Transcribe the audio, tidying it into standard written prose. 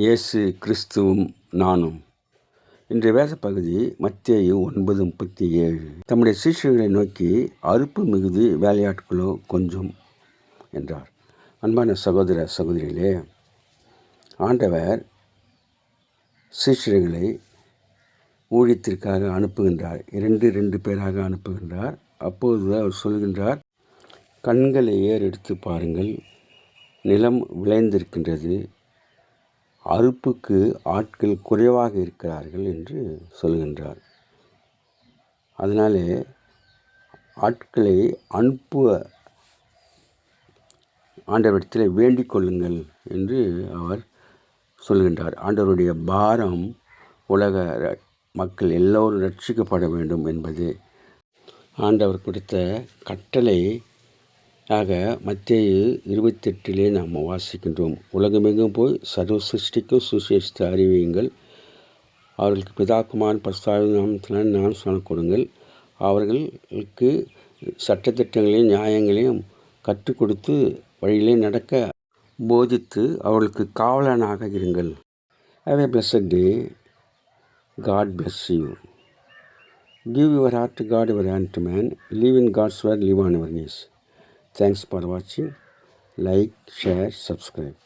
இயேசு கிறிஸ்துவும் நானும். இன்றைய வேத பகுதி மத்தேயு 9:37. தம்முடைய சீஷர்களை நோக்கி, அறுப்பு மிகுதி, வேலையாட்களோ கொஞ்சம் என்றார். அன்பான சகோதர சகோதரிகளே, ஆண்டவர் சீஷர்களை ஊழியத்திற்காக அனுப்புகின்றார். 2 பேராக அனுப்புகின்றார். அப்போது அவர் சொல்கின்றார், கண்களை ஏறெடுத்து பாருங்கள், நிலம் விளைந்திருக்கின்றது, அறுப்புக்கு ஆட்கள் குறைவாக இருக்கிறார்கள் என்று சொல்கின்றார். அதனாலே ஆட்களை அனுப்ப ஆண்டவரிடத்தில் வேண்டிக் கொள்ளுங்கள் என்று அவர் சொல்கின்றார். ஆண்டவருடைய பாரம் உலக மக்கள் எல்லோரும் ரட்சிக்கப்பட வேண்டும் என்பது ஆண்டவர் கொடுத்த கட்டளை ஆக மத்தேயு 28 நாம் வாசிக்கின்றோம். உலகமெங்கும் போய் சர்வ சிருஷ்டிக்கும் சுசேஷத்தை அறிவியுங்கள், அவர்களுக்கு பிதாக்குமாரன் பரிசுத்த நாமத்தினால் ஞானஸ்நானம் கொடுங்கள், அவர்களுக்கு சட்டத்திட்டங்களையும் நியாயங்களையும் கற்றுக் கொடுத்து வழியிலே நடக்க போதித்து அவர்களுக்கு காவலனாக இருங்கள். Have a blessed day. God bless you. Give your heart to God, your hand to man. Live in God's word, live on your knees. Thanks for watching. Like, share, subscribe.